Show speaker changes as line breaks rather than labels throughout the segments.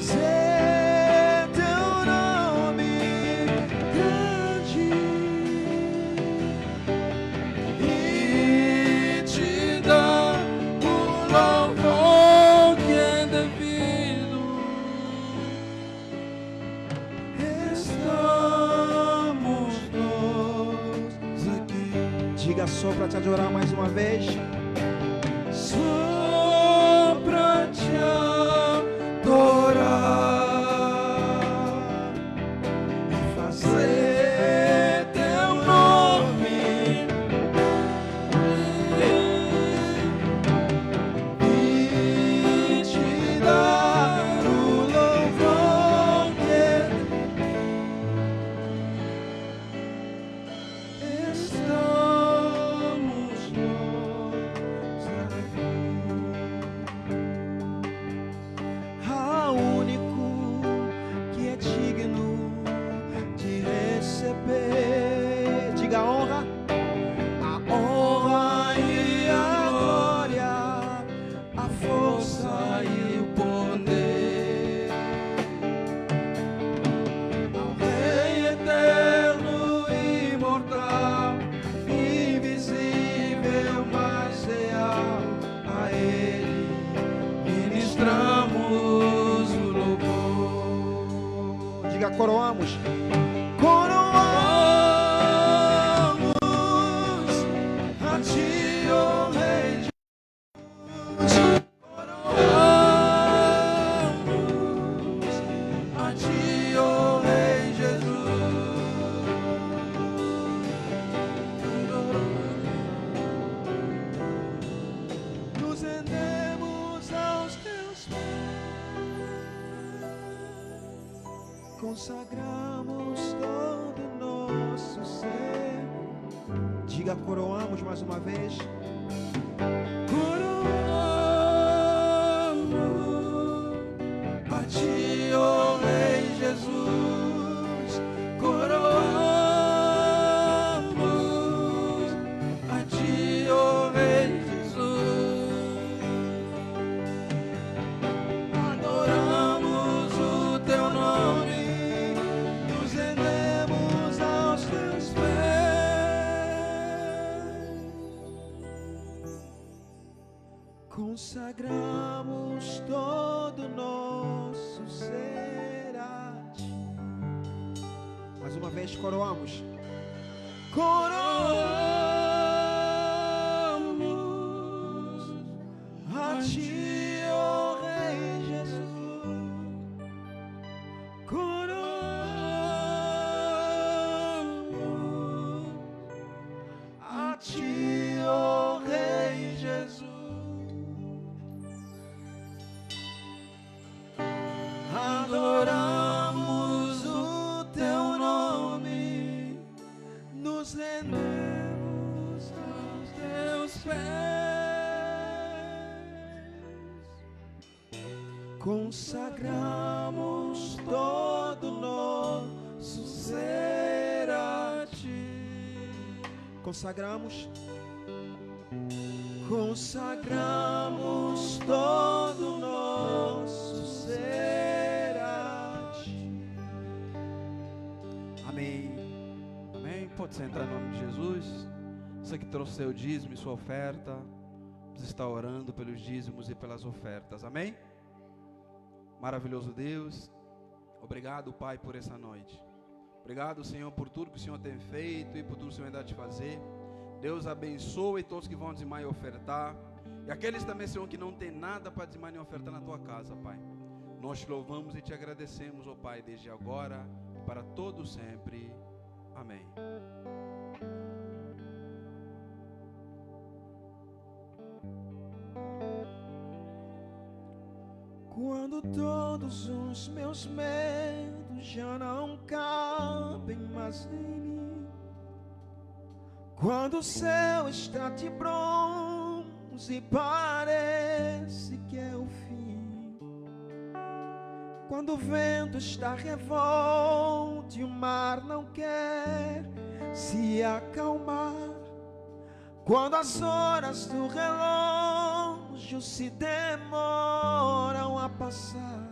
fazer teu nome grande e te dar o louvor que é devido. Estamos nós aqui. Diga só para te adorar mais uma vez. Só pra te adorar e fazer teu nome e te dar o louvor que estamos nós aqui. Há único que é digno de receber, diga a honra e a glória, a força e o poder, ao Rei eterno e imortal, invisível, mas real, a Ele ministramos o louvor. Diga, coroamos. Coroamos a ti, ó Rei Jesus. Coroamos a ti, ó Rei Jesus. Nos rendemos aos teus pés, consagramos todo o nosso ser. Diga, coroamos mais uma vez. Coroamos a ti, ó Rei Jesus. Coroamos a ti, ó Rei Jesus. Adoramos o teu nome, nos rendemos aos teus pés, consagramos todo o nosso ser a ti. Mais uma vez, coroamos. Coroamos a ti, ó Rei Jesus. Coroamos a ti, ó Rei Jesus. Adoramos o teu nome, nos rendemos aos teus pés, consagramos todo o nosso ser a ti. Consagramos todo o nosso ser a ti. Amém.
Amém? Pode sentar em nome de Jesus. Você que trouxe seu dízimo e sua oferta, você está orando pelos dízimos e pelas ofertas. Amém? Maravilhoso Deus, obrigado, Pai, por essa noite. Obrigado, Senhor, por tudo que o Senhor tem feito e por tudo que o Senhor ainda te fazer. Deus abençoe todos que vão dizimar e ofertar. E aqueles também, Senhor, que não tem nada para dizimar nem ofertar na tua casa, Pai. Nós te louvamos e te agradecemos, ó Pai, desde agora e para todo sempre. Amém.
Quando todos os meus medos já não cabem mais em mim, quando o céu está de bronze e parece que é o fim, quando o vento está revolto e o mar não quer se acalmar, quando as horas do relógio se demoram a passar,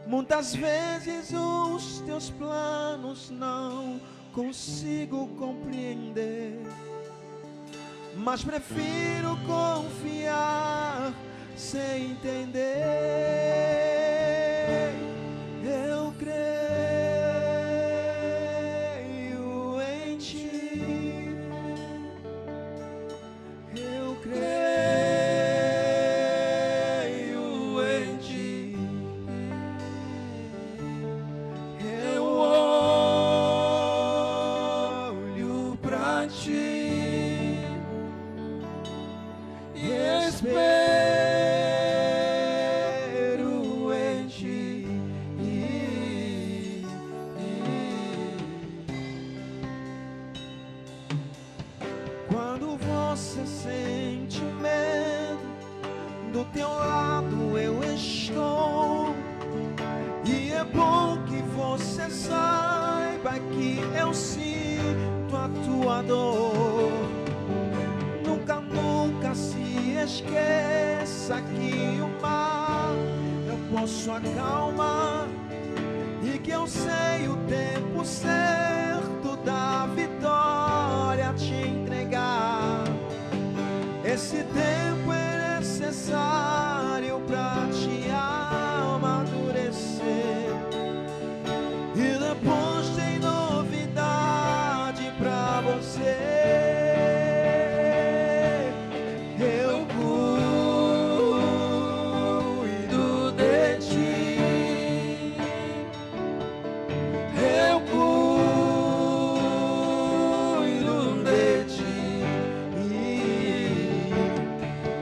Muitas vezes os teus planos não consigo compreender, mas prefiro confiar sem entender. Eu creio em ti, eu creio em ti, eu olho pra ti e espero em ti. Quando você sente medo, do teu lado eu estou. E é bom que você saiba que eu sinto a tua dor. Nunca, nunca se esqueça que o mar eu posso acalmar, e que eu sei o tempo certo da vitória te entregar. Esse tempo é necessário pra te amadurecer, e depois tem novidade pra você. Eu cuido de ti, eu cuido de ti,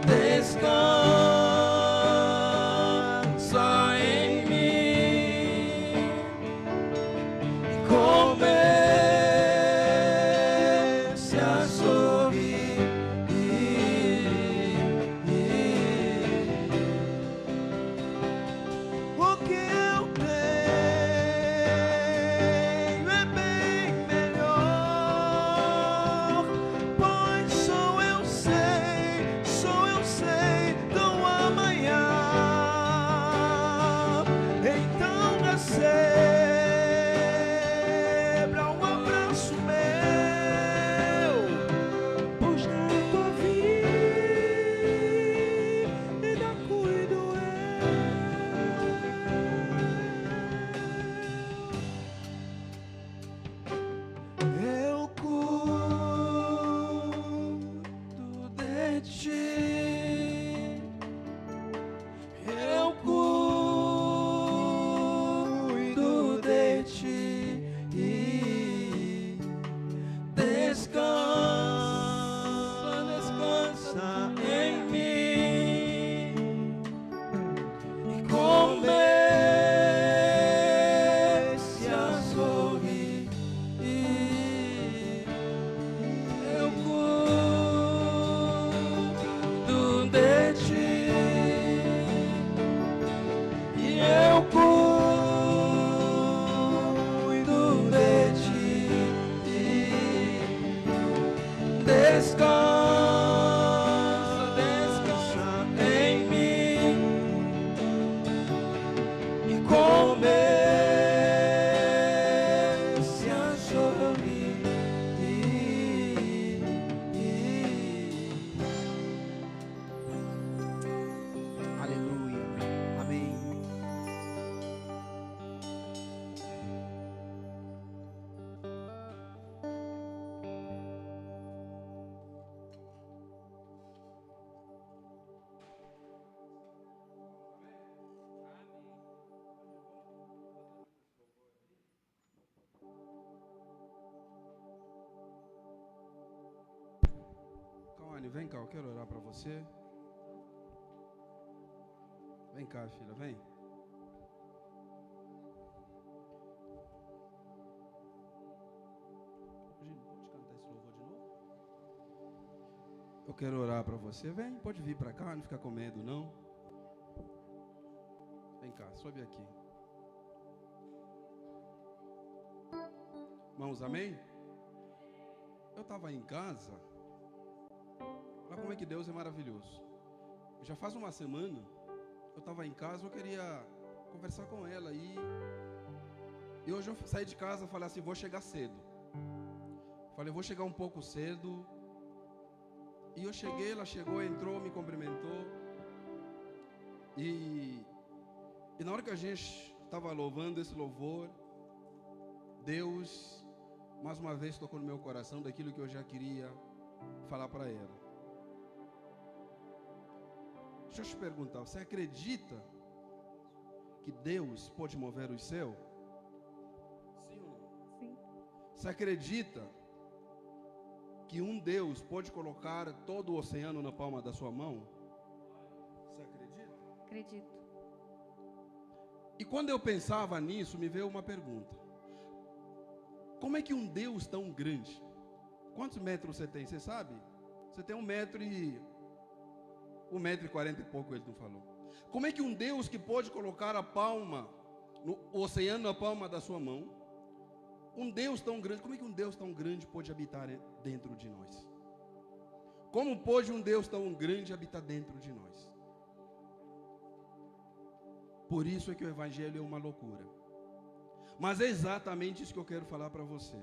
descansa em mim e comece a sorrir. O que eu tenho é bem melhor, pois só eu sei do amanhã. Então recebra um abraço meu, pois na tua vida cuido eu cuido de ti, eu cuido de ti, descansa em mim e comece a sorrir. Eu cuido de ti e eu cuido de ti. Descansa em mim e comece a sorrir. Aleluia, amém.
Kawane, vem cá, eu quero orar para você. Vem cá, filha, vem. Gino, pode cantar esse louvor de novo? Eu quero orar para você. Vem, pode vir para cá, não fica com medo, não. Vem cá, sobe aqui. Irmãos, amém? Eu estava em casa. Olha como é que Deus é maravilhoso. Já faz uma semana, eu estava em casa, eu queria conversar com ela. E hoje eu saí de casa e falei assim, vou chegar cedo. Falei, vou chegar um pouco cedo. E eu cheguei, ela chegou, entrou, me cumprimentou. E na hora que a gente estava louvando esse louvor, Deus mais uma vez tocou no meu coração daquilo que eu já queria falar para ela. Deixa eu te perguntar, você acredita que Deus pode mover o céu? Sim ou não?
Sim.
Você acredita que um Deus pode colocar todo o oceano na palma da sua mão? Você acredita?
Acredito.
E quando eu pensava nisso, me veio uma pergunta. Como é que um Deus tão grande? Quantos metros você tem? Você sabe? Você tem 1,40 m e pouco, ele não falou. Como é que um Deus que pode colocar a palma, o oceano na palma da sua mão, um Deus tão grande, como é que um Deus tão grande pode habitar dentro de nós? Como pode um Deus tão grande habitar dentro de nós? Por isso é que o Evangelho é uma loucura. Mas é exatamente isso que eu quero falar para você.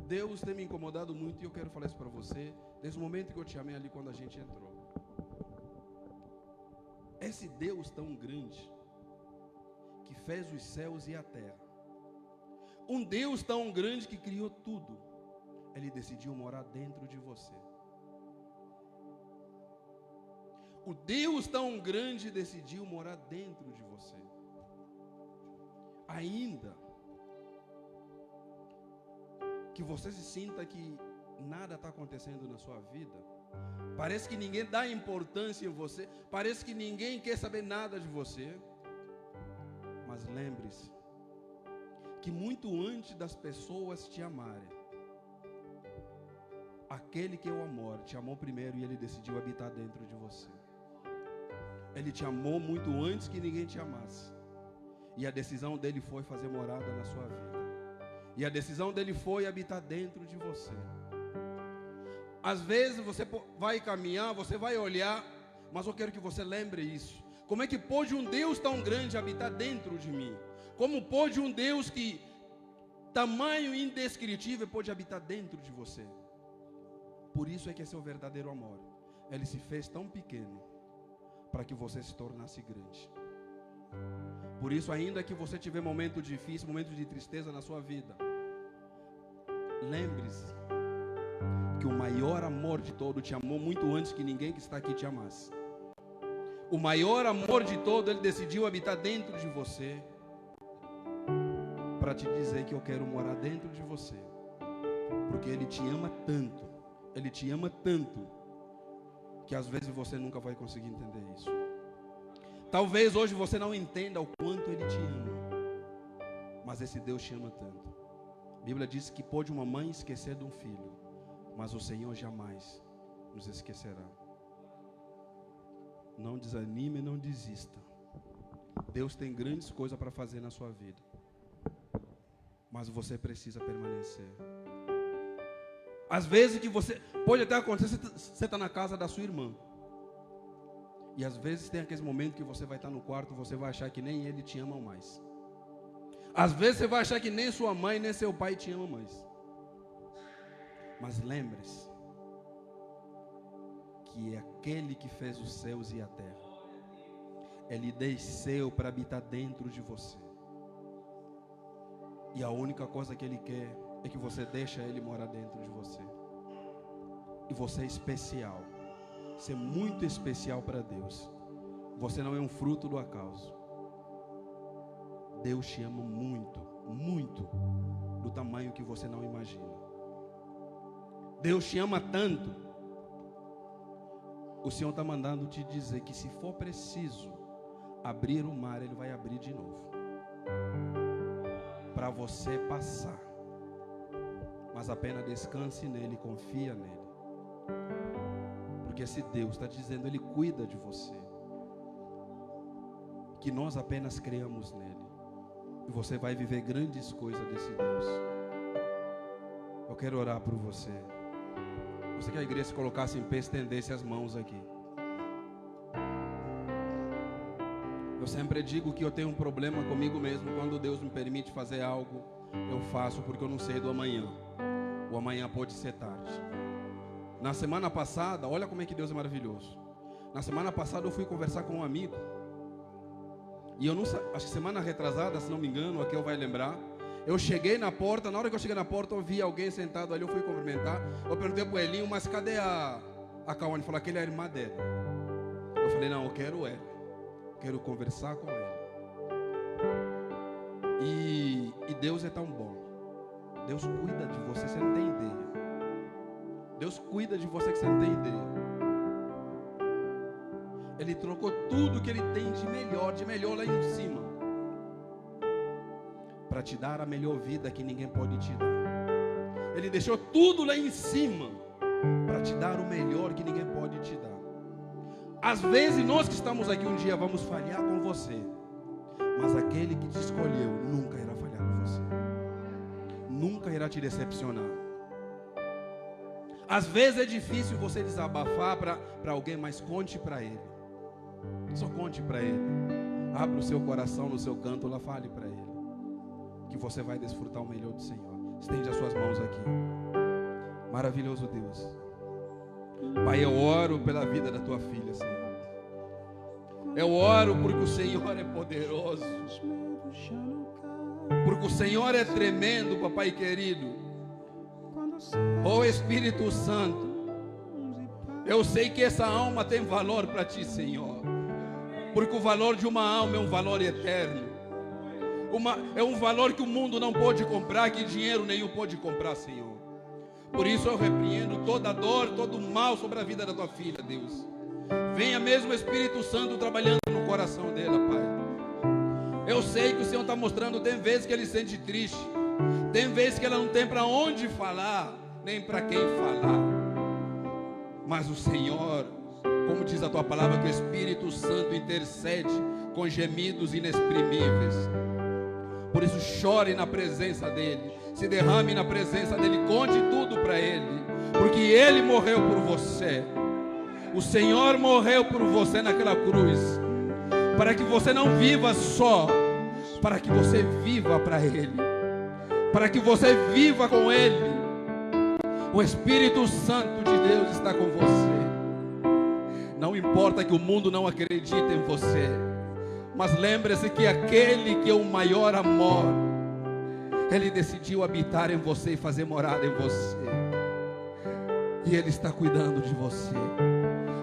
Deus tem me incomodado muito e eu quero falar isso para você desde o momento que eu te chamei ali quando a gente entrou. Esse Deus tão grande que fez os céus e a terra, um Deus tão grande que criou tudo, Ele decidiu morar dentro de você. O Deus tão grande decidiu morar dentro de você. Ainda que você se sinta que nada está acontecendo na sua vida, parece que ninguém dá importância em você, parece que ninguém quer saber nada de você, mas lembre-se que muito antes das pessoas te amarem, aquele que é o amor te amou primeiro e Ele decidiu habitar dentro de você. Ele te amou muito antes que ninguém te amasse. E a decisão dele foi fazer morada na sua vida. E a decisão dele foi habitar dentro de você. Às vezes você vai caminhar, você vai olhar, mas eu quero que você lembre isso. Como é que pode um Deus tão grande habitar dentro de mim? Como pode um Deus que tamanho indescritível pode habitar dentro de você? Por isso é que esse é o verdadeiro amor. Ele se fez tão pequeno para que você se tornasse grande. Por isso, ainda que você tiver momentos difíceis, momentos de tristeza na sua vida, lembre-se que o maior amor de todo te amou muito antes que ninguém que está aqui te amasse. O maior amor de todo, Ele decidiu habitar dentro de você para te dizer que eu quero morar dentro de você, porque Ele te ama tanto, Ele te ama tanto, que às vezes você nunca vai conseguir entender isso. Talvez hoje você não entenda o quanto Ele te ama, mas esse Deus te ama tanto. A Bíblia diz que pode uma mãe esquecer de um filho, mas o Senhor jamais nos esquecerá. Não desanime, não desista. Deus tem grandes coisas para fazer na sua vida, mas você precisa permanecer. Às vezes que você pode até acontecer, você está na casa da sua irmã, e às vezes tem aqueles momentos que você vai estar no quarto, você vai achar que nem ele te ama mais. Às vezes você vai achar que nem sua mãe, nem seu pai te ama mais. Mas lembre-se que é aquele que fez os céus e a terra. Ele desceu para habitar dentro de você. E a única coisa que Ele quer é que você deixe Ele morar dentro de você. E você é especial. Você é muito especial para Deus. Você não é um fruto do acaso. Deus te ama muito, muito, do tamanho que você não imagina. Deus te ama tanto. O Senhor está mandando te dizer que se for preciso abrir o mar, Ele vai abrir de novo, para você passar. Mas apenas descanse nele, confia nele. Porque esse Deus está dizendo, Ele cuida de você. Que nós apenas creamos nele. E você vai viver grandes coisas desse Deus. Eu quero orar por você. Você que a igreja se colocasse em pé, estendesse as mãos aqui. Eu sempre digo que eu tenho um problema comigo mesmo. Quando Deus me permite fazer algo, eu faço porque eu não sei do amanhã. O amanhã pode ser tarde. Na semana passada, olha como é que Deus é maravilhoso. Na semana passada eu fui conversar com um amigo. E eu não acho que semana retrasada, se não me engano, aqui eu vai lembrar. Eu cheguei na porta, na hora que eu cheguei na porta, eu vi alguém sentado ali, eu fui cumprimentar. Eu perguntei pro Elinho, mas cadê a Cauane? Ele falou, aquele é a irmã dela. Eu falei, não, eu quero ela. Quero conversar com ela. E Deus é tão bom. Deus cuida de você, você não tem ideia. Deus cuida de você que você não tem ideia. Ele trocou tudo que Ele tem de melhor lá em cima, para te dar a melhor vida que ninguém pode te dar. Ele deixou tudo lá em cima, para te dar o melhor que ninguém pode te dar. Às vezes nós que estamos aqui um dia vamos falhar com você, mas aquele que te escolheu nunca irá falhar com você. Nunca irá te decepcionar. Às vezes é difícil você desabafar para alguém, mas conte para ele. Só conte para ele. Abra o seu coração no seu canto, lá fale para ele que você vai desfrutar o melhor do Senhor. Estende as suas mãos aqui. Maravilhoso Deus. Pai, eu oro pela vida da tua filha, Senhor. Eu oro porque o Senhor é poderoso, porque o Senhor é tremendo, papai querido. Oh Espírito Santo, eu sei que essa alma tem valor para ti, Senhor, porque o valor de uma alma é um valor eterno. É um valor que o mundo não pode comprar, que dinheiro nenhum pode comprar, Senhor. Por isso eu repreendo toda dor, todo mal sobre a vida da tua filha, Deus. Venha mesmo o Espírito Santo trabalhando no coração dela, Pai. Eu sei que o Senhor está mostrando, tem vezes que ele se sente triste, tem vezes que ela não tem para onde falar, nem para quem falar. Mas o Senhor, como diz a tua palavra, que o Espírito Santo intercede com gemidos inexprimíveis. Por isso chore na presença dEle, se derrame na presença dEle, conte tudo para Ele, porque Ele morreu por você. O Senhor morreu por você naquela cruz, para que você não viva só, para que você viva para Ele, para que você viva com Ele. O Espírito Santo de Deus está com você. Não importa que o mundo não acredite em você, mas lembre-se que aquele que é o maior amor, Ele decidiu habitar em você e fazer morada em você. E Ele está cuidando de você.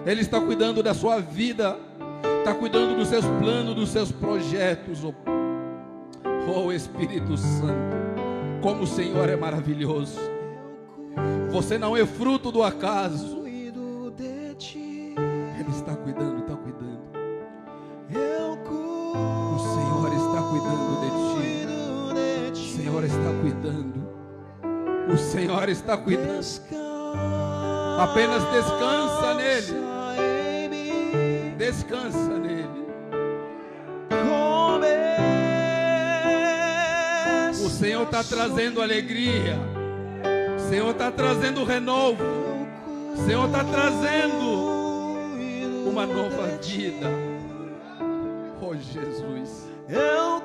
Ele está cuidando da sua vida, está cuidando dos seus planos, dos seus projetos. Oh Espírito Santo, como o Senhor é maravilhoso. Você não é fruto do acaso. Ele está cuidando, está cuidando. O Senhor está cuidando de ti. O Senhor está cuidando. O Senhor está cuidando. Apenas descansa nele. Descansa nele. O Senhor está trazendo alegria. O Senhor está trazendo renovo. O Senhor está trazendo uma nova vida. Oh Jesus,
eu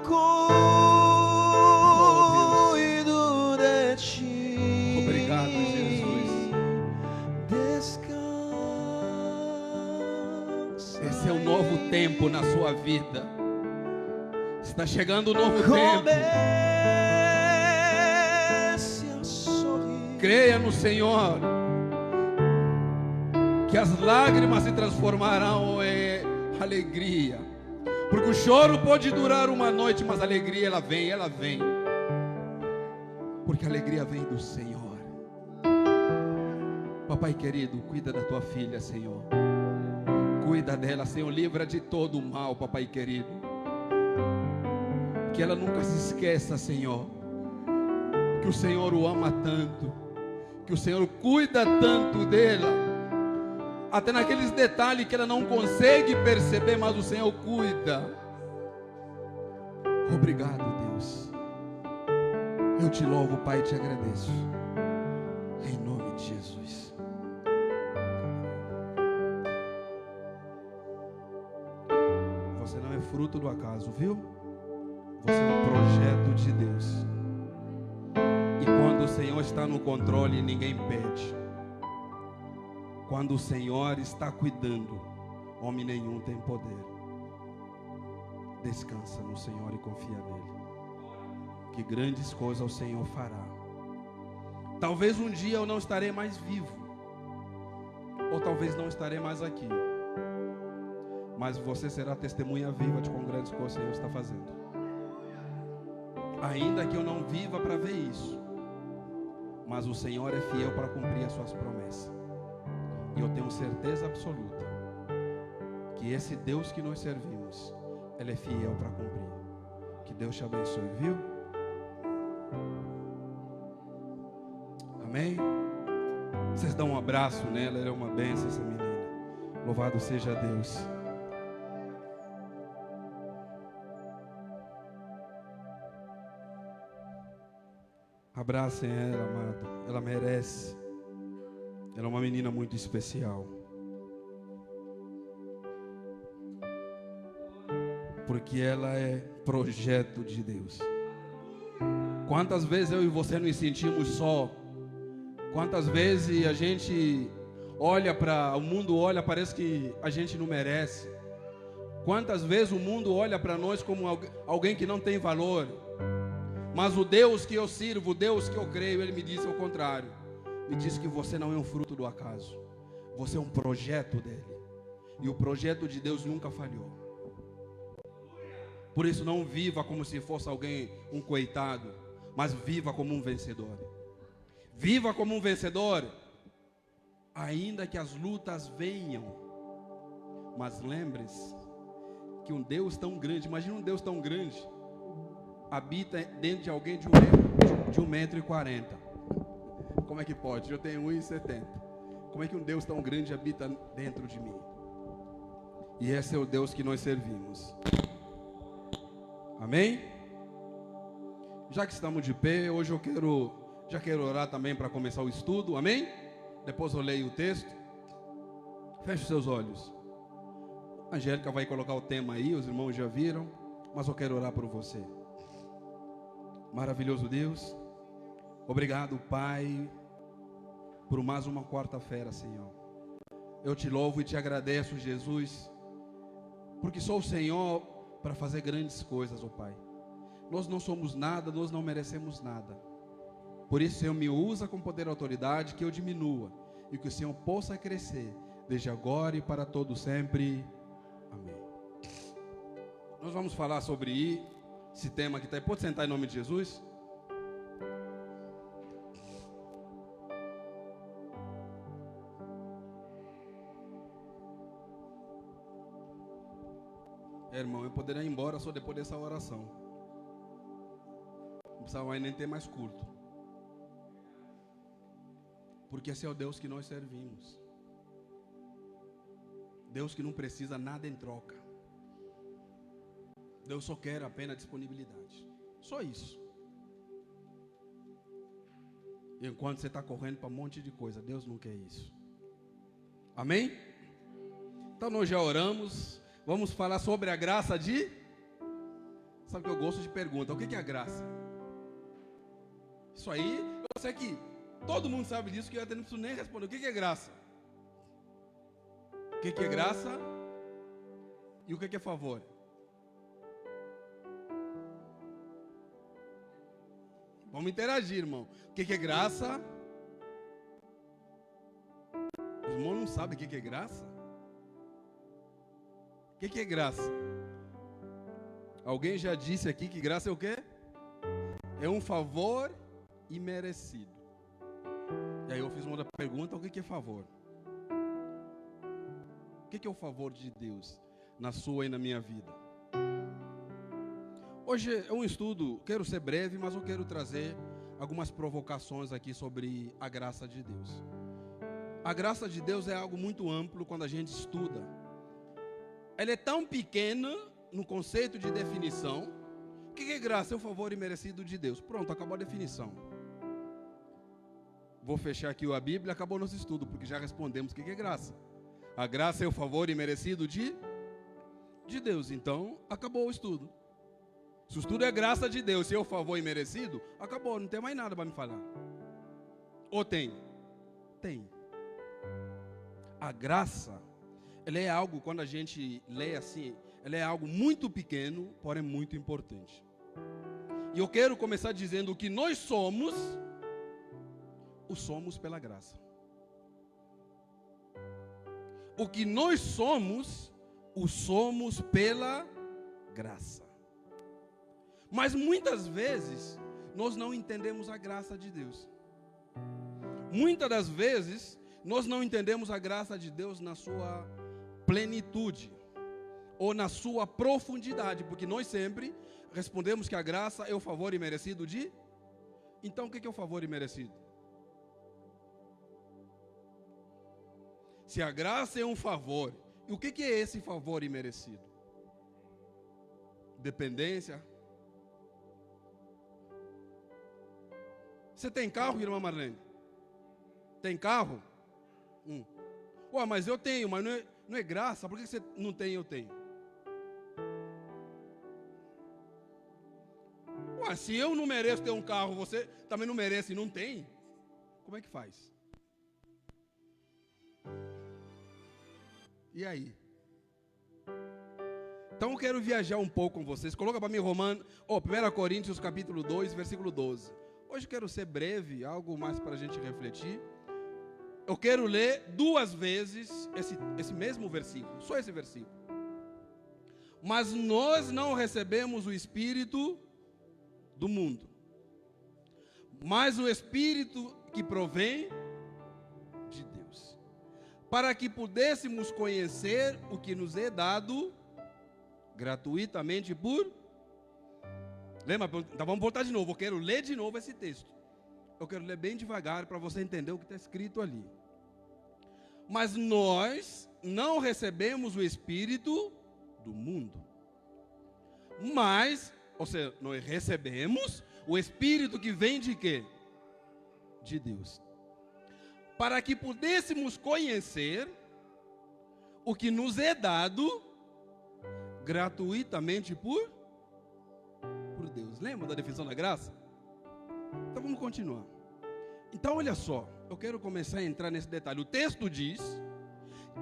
cuido de ti.
Obrigado, Jesus.
Descansa.
Esse é um novo tempo na sua vida. Está chegando um novo tempo. Creia no Senhor, que as lágrimas se transformarão em alegria. Porque o choro pode durar uma noite, mas a alegria ela vem. Porque a alegria vem do Senhor. Papai querido, cuida da tua filha, Senhor. Cuida dela, Senhor, livra de todo o mal, papai querido. Que ela nunca se esqueça, Senhor, que o Senhor o ama tanto, que o Senhor cuida tanto dela, até naqueles detalhes que ela não consegue perceber, mas o Senhor cuida. Obrigado, Deus. Eu te louvo, Pai, e te agradeço. Em nome de Jesus. você não é fruto do acaso, viu? Você é um projeto de Deus. E quando o Senhor está no controle, ninguém pede. Quando o Senhor está cuidando, homem nenhum tem poder. Descansa no Senhor e confia nele, que grandes coisas o Senhor fará. Talvez um dia eu não estarei mais vivo, ou talvez não estarei mais aqui, mas você será testemunha viva de quão grandes coisas o Senhor está fazendo. Ainda que eu não viva para ver isso, mas o Senhor é fiel para cumprir as suas promessas. E eu tenho certeza absoluta que esse Deus que nós servimos, Ele é fiel para cumprir. Que Deus te abençoe, viu? Amém? Vocês dão um abraço nela, ela é uma bênção, essa menina. Louvado seja Deus. Abracem ela, amado. Ela merece. Ela é uma menina muito especial. Porque ela é projeto de Deus. Quantas vezes eu e você nos sentimos só? Quantas vezes a gente olha para o mundo, olha, parece que a gente não merece. Quantas vezes o mundo olha para nós como alguém que não tem valor. Mas o Deus que eu sirvo, o Deus que eu creio, Ele me disse ao contrário. Me disse que você não é um fruto do acaso. Você é um projeto dele. E o projeto de Deus nunca falhou. Por isso não viva como se fosse alguém, um coitado, mas viva como um vencedor. Viva como um vencedor, ainda que as lutas venham. Mas lembre-se que um Deus tão grande, imagina um Deus tão grande, habita dentro de alguém de 1,40 m. Como é que pode? Eu tenho 1,70 m. Como é que um Deus tão grande habita dentro de mim? E esse é o Deus que nós servimos. Amém? Já que estamos de pé, hoje eu já quero orar também para começar o estudo. Amém? Depois eu leio o texto. Feche seus olhos. A Angélica vai colocar o tema aí, os irmãos já viram, mas eu quero orar por você. Maravilhoso Deus, obrigado, Pai, por mais uma quarta-feira, Senhor. Eu te louvo e te agradeço, Jesus, porque sou o Senhor para fazer grandes coisas, ó Pai. Nós não somos nada, nós não merecemos nada. Por isso, Senhor, me usa com poder e autoridade, que eu diminua e que o Senhor possa crescer, desde agora e para todo sempre. Amém. Nós vamos falar sobre esse tema que está aí. Pode sentar em nome de Jesus? Irmão, eu poderia ir embora só depois dessa oração. Não precisava nem ter mais culto. Porque esse é o Deus que nós servimos. Deus que não precisa nada em troca. Deus só quer apenas disponibilidade. Só isso. Enquanto você está correndo para um monte de coisa, Deus não quer isso. Amém? Então nós já oramos. Vamos falar sobre a graça de... Sabe que eu gosto de perguntar. O que é a graça? Isso aí, eu sei que todo mundo sabe disso, que eu até não preciso nem responder. O que é graça? O que é graça? E o que é favor? Vamos interagir, irmão. O que é graça? Os irmãos não sabem o que é graça? O que é graça? Alguém já disse aqui que graça é o quê? É um favor imerecido. E aí eu fiz uma outra pergunta: o que é favor? O que é o favor de Deus na sua e na minha vida? Hoje é um estudo, quero ser breve, mas eu quero trazer algumas provocações aqui sobre a graça de Deus. A graça de Deus é algo muito amplo quando a gente estuda. Ela é tão pequena no conceito de definição. O que é graça? É o favor imerecido de Deus. Pronto, acabou a definição. Vou fechar aqui a Bíblia, acabou nosso estudo, porque já respondemos o que é graça. A graça é o favor imerecido de...
de Deus. Então, acabou o estudo. Se o estudo é graça de Deus, se é o favor imerecido, acabou, não tem mais nada para me falar. Ou tem? Tem. A graça, ela é algo, quando a gente lê assim, ela é algo muito pequeno, porém muito importante. E eu quero começar dizendo que nós somos, o somos pela graça. O que nós somos, o somos pela graça. Mas muitas vezes, nós não entendemos a graça de Deus. Muitas das vezes, nós não entendemos a graça de Deus na sua plenitude, ou na sua profundidade, porque nós sempre respondemos que a graça é o favor imerecido de... Então, o que é o favor imerecido? Se a graça é um favor, e o que é esse favor imerecido? Dependência. Você tem carro, irmã Marlene? Tem carro? Ué, mas eu tenho, mas não é graça. Por que você não tem e eu tenho? Ué, se eu não mereço ter um carro, você também não merece e não tem? Como é que faz? E aí? Então eu quero viajar um pouco com vocês. Coloca para mim 1 Coríntios capítulo 2, versículo 12. Hoje eu quero ser breve, algo mais para a gente refletir. Eu quero ler 2 vezes esse mesmo versículo, só esse versículo. Mas nós não recebemos o Espírito do mundo, mas o Espírito que provém de Deus, para que pudéssemos conhecer o que nos é dado gratuitamente por... Lembra? Então vamos voltar de novo, eu quero ler de novo esse texto. Eu quero ler bem devagar para você entender o que está escrito ali. Mas nós não recebemos o Espírito do mundo, mas, ou seja, nós recebemos o Espírito que vem de quê? De Deus. Para que pudéssemos conhecer o que nos é dado gratuitamente por Deus. Lembra da definição da graça? Então vamos continuar. Então olha só, eu quero começar a entrar nesse detalhe. O texto diz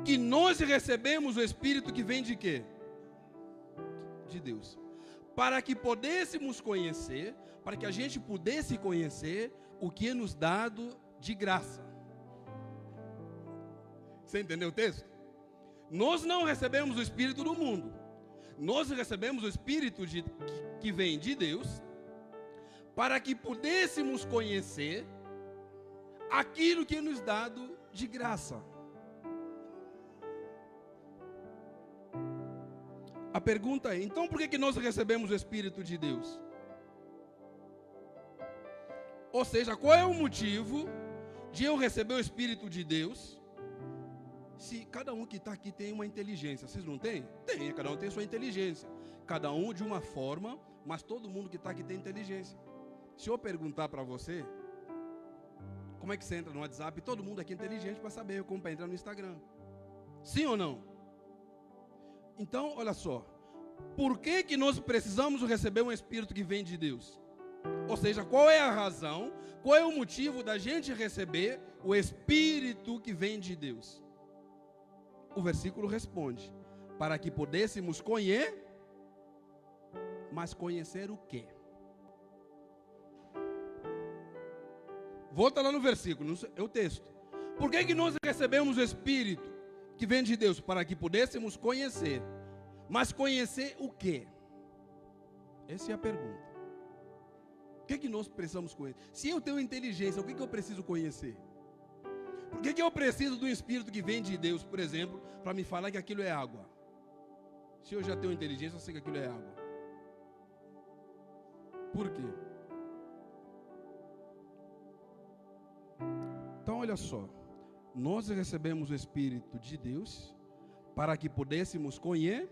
que nós recebemos o Espírito que vem de quê? De Deus. Para que pudéssemos conhecer, para que a gente pudesse conhecer o que é nos dado de graça. Você entendeu o texto? Nós não recebemos o Espírito do mundo. Nós recebemos o Espírito que vem de Deus, para que pudéssemos conhecer aquilo que é nos dado de graça. A pergunta é, então por que nós recebemos o Espírito de Deus? Ou seja, qual é o motivo de eu receber o Espírito de Deus? Se cada um que está aqui tem uma inteligência, vocês não têm? Tem, cada um tem sua inteligência. Cada um de uma forma, mas todo mundo que está aqui tem inteligência. Se eu perguntar para você, como é que você entra no WhatsApp? Todo mundo aqui é inteligente para saber como para entrar no Instagram. Sim ou não? Então, olha só. Por que nós precisamos receber um Espírito que vem de Deus? Ou seja, qual é a razão, qual é o motivo da gente receber o Espírito que vem de Deus? O versículo responde, para que pudéssemos conhecer, mas conhecer o quê? Volta lá no versículo, é o texto. Por que nós recebemos o Espírito que vem de Deus? Para que pudéssemos conhecer, mas conhecer o quê? Essa é a pergunta. O que nós precisamos conhecer? Se eu tenho inteligência, o que eu preciso conhecer? Por que eu preciso do Espírito que vem de Deus, por exemplo, para me falar que aquilo é água? Se eu já tenho inteligência, eu sei que aquilo é água. Por quê? Então olha só, nós recebemos o Espírito de Deus para que pudéssemos conhecer,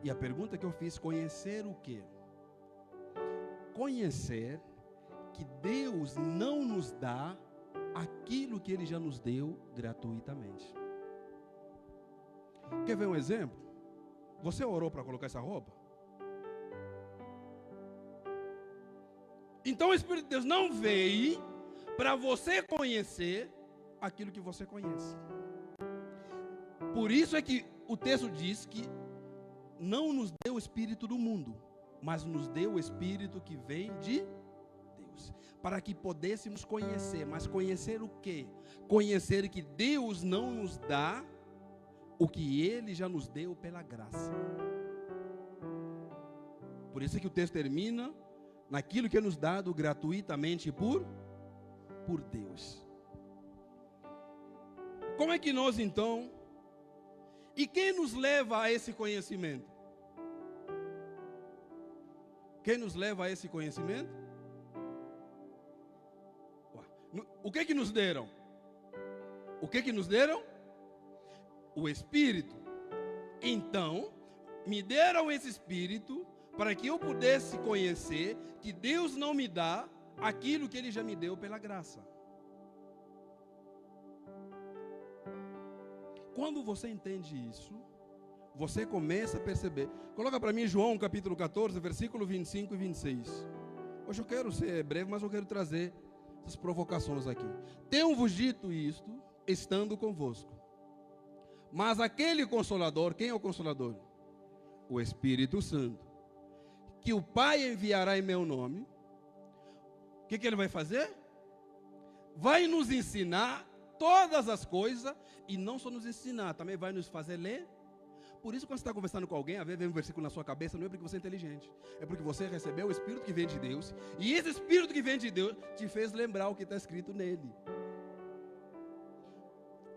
e a pergunta que eu fiz, conhecer o quê? Conhecer que Deus não nos dá aquilo que Ele já nos deu gratuitamente. Quer ver um exemplo? Você orou para colocar essa roupa? Então o Espírito de Deus não veio para você conhecer aquilo que você conhece. Por isso é que o texto diz que não nos deu o Espírito do mundo, mas nos deu o Espírito que vem de Deus, para que pudéssemos conhecer. Mas conhecer o quê? Conhecer que Deus não nos dá o que Ele já nos deu pela graça. Por isso é que o texto termina naquilo que é nos dado gratuitamente por Deus. Como é que nós então, e quem nos leva a esse conhecimento? Quem nos leva a esse conhecimento? O que que nos deram? O que que nos deram? O Espírito. Então, me deram esse Espírito para que eu pudesse conhecer que Deus não me dá aquilo que Ele já me deu pela graça. Quando você entende isso, você começa a perceber. Coloca para mim João capítulo 14, versículo 25 e 26. Hoje eu quero ser breve, mas eu quero trazer essas provocações aqui. Tenho-vos dito isto, estando convosco. Mas aquele Consolador, quem é o Consolador? O Espírito Santo, que o Pai enviará em meu nome. O que ele vai fazer? Vai nos ensinar todas as coisas, e não só nos ensinar, também vai nos fazer ler. Por isso, quando você está conversando com alguém, às vezes vem um versículo na sua cabeça, não é porque você é inteligente, é porque você recebeu o Espírito que vem de Deus, e esse Espírito que vem de Deus te fez lembrar o que está escrito nele.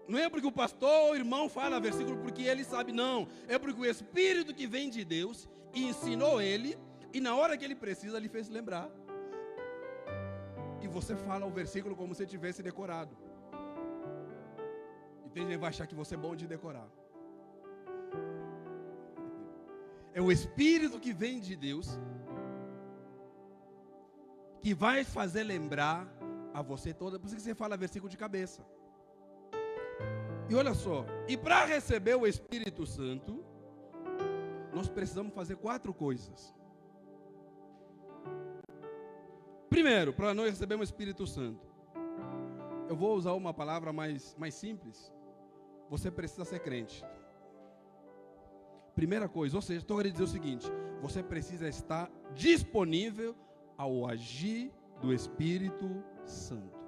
Não é porque o pastor ou o irmão fala versículo porque ele sabe, não. É porque o Espírito que vem de Deus ensinou ele, e na hora que ele precisa, ele fez lembrar. E você fala o versículo como se tivesse decorado. E tem gente que vai achar que você é bom de decorar. É o Espírito que vem de Deus que vai fazer lembrar a você toda. Por isso que você fala versículo de cabeça. E olha só, e para receber o Espírito Santo, nós precisamos fazer 4 coisas. Primeiro, para nós recebermos o Espírito Santo, eu vou usar uma palavra mais simples. Você precisa ser crente. Primeira coisa, ou seja, estou querendo dizer o seguinte: você precisa estar disponível ao agir do Espírito Santo.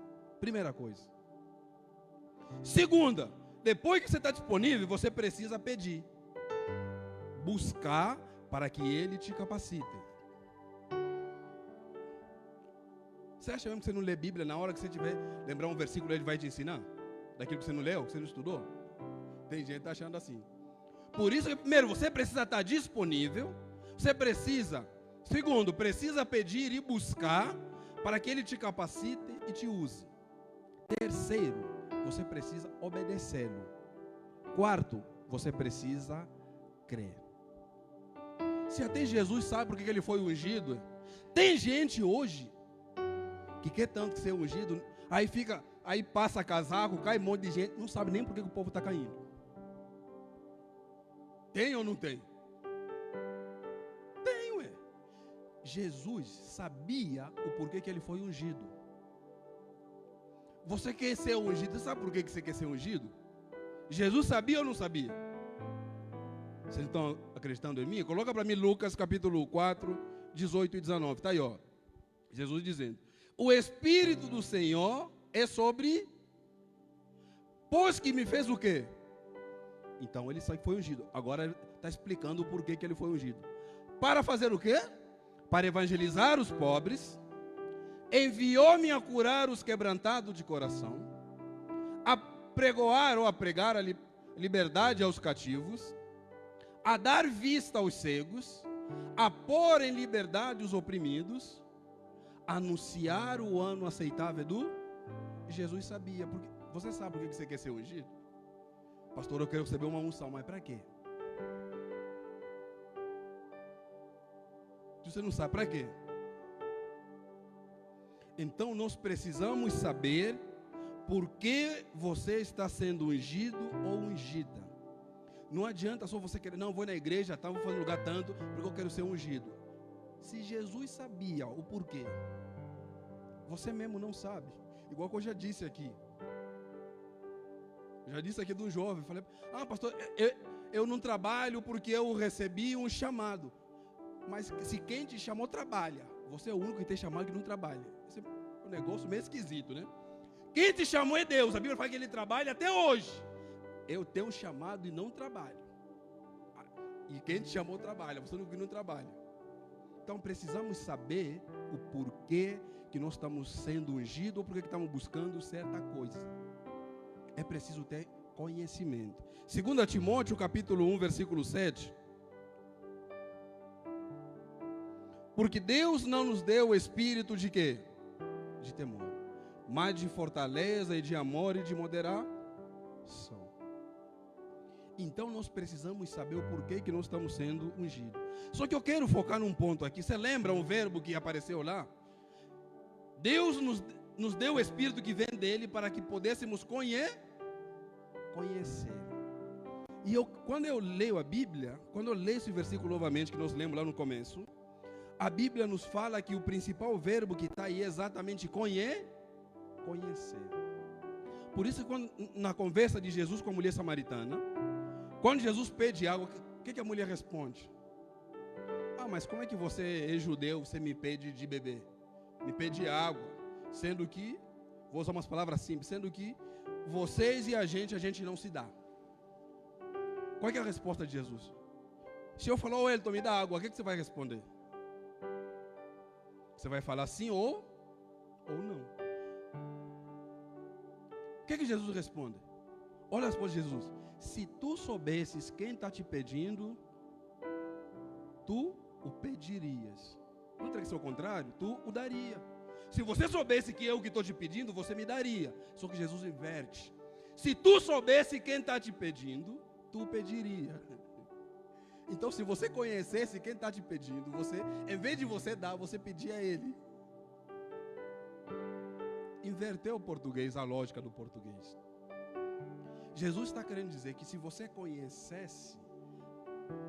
Primeira coisa. Segunda, depois que você está disponível, você precisa pedir, buscar para que Ele te capacite. Você acha mesmo que você não lê Bíblia na hora que você tiver lembrar um versículo, Ele vai te ensinar? Daquilo que você não leu, que você não estudou? Tem gente que está achando assim. Por isso que primeiro você precisa estar disponível. Você precisa, segundo, precisa pedir e buscar para que Ele te capacite e te use. Terceiro, você precisa obedecê-lo. Quarto, você precisa crer. Se até Jesus sabe por que Ele foi ungido, tem gente hoje que quer tanto que ser ungido, aí passa casaco, cai um monte de gente, não sabe nem por que o povo está caindo. Tem ou não tem? Tem, ué. Jesus sabia o porquê que Ele foi ungido. Você quer ser ungido, você sabe por que você quer ser ungido? Jesus sabia ou não sabia? Vocês estão acreditando em mim? Coloca para mim Lucas capítulo 4, 18 e 19. Está aí, ó. Jesus dizendo: o Espírito do Senhor é sobre... Pois que me fez o quê? Então ele foi ungido. Agora está explicando o porquê que ele foi ungido. Para fazer o quê? Para evangelizar os pobres. Enviou-me a curar os quebrantados de coração, a pregoar ou a pregar a liberdade aos cativos, a dar vista aos cegos, a pôr em liberdade os oprimidos, a anunciar o ano aceitável do... Jesus sabia. Porque... Você sabe por que você quer ser ungido? Pastor, eu quero receber uma unção, mas para quê? Você não sabe para quê? Então nós precisamos saber por que você está sendo ungido ou ungida. Não adianta só você querer, não, vou na igreja, tá, vou fazer um lugar tanto, porque eu quero ser ungido. Se Jesus sabia o porquê, você mesmo não sabe. Igual que eu já disse aqui. Já disse aqui de um jovem, falei, pastor, eu não trabalho porque eu recebi um chamado. Mas se quem te chamou trabalha, você é o único que tem chamado que não trabalha. Esse é um negócio meio esquisito, né? Quem te chamou é Deus. A Bíblia fala que ele trabalha até hoje. Eu tenho um chamado e não trabalho. E quem te chamou trabalha, você não trabalha. Então precisamos saber o porquê que nós estamos sendo ungidos ou porquê que estamos buscando certa coisa. É preciso ter conhecimento. 2 Timóteo capítulo 1, versículo 7. Porque Deus não nos deu o espírito de quê? De temor, mas de fortaleza e de amor e de moderação. Então nós precisamos saber o porquê que nós estamos sendo ungidos. Só que eu quero focar num ponto aqui. Você lembra um verbo que apareceu lá? Deus nos deu o espírito que vem dele para que pudéssemos conhecer. E quando eu leio a Bíblia, quando eu leio esse versículo novamente que nós lemos lá no começo, a Bíblia nos fala que o principal verbo que está aí é exatamente conhecer. Por isso, na conversa de Jesus com a mulher samaritana, quando Jesus pede água, o que a mulher responde? Mas como é que você é judeu, você me pede de beber? Me pede água, sendo que, vou usar umas palavras simples, sendo que vocês e a gente não se dá. Qual é a resposta de Jesus? Se eu falar, Elton, me dá água, o que você vai responder? Você vai falar sim ou não. O que Jesus responde? Olha a resposta de Jesus. Se tu soubesses quem está te pedindo, tu o pedirias. Não teria que ser o contrário? Tu o daria. Se você soubesse que eu que estou te pedindo, você me daria. Só que Jesus inverte. Se tu soubesse quem está te pedindo, tu o pediria. Então, se você conhecesse quem está te pedindo, você, em vez de você dar, você pedia a ele. Inverteu o português, a lógica do português. Jesus está querendo dizer que se você conhecesse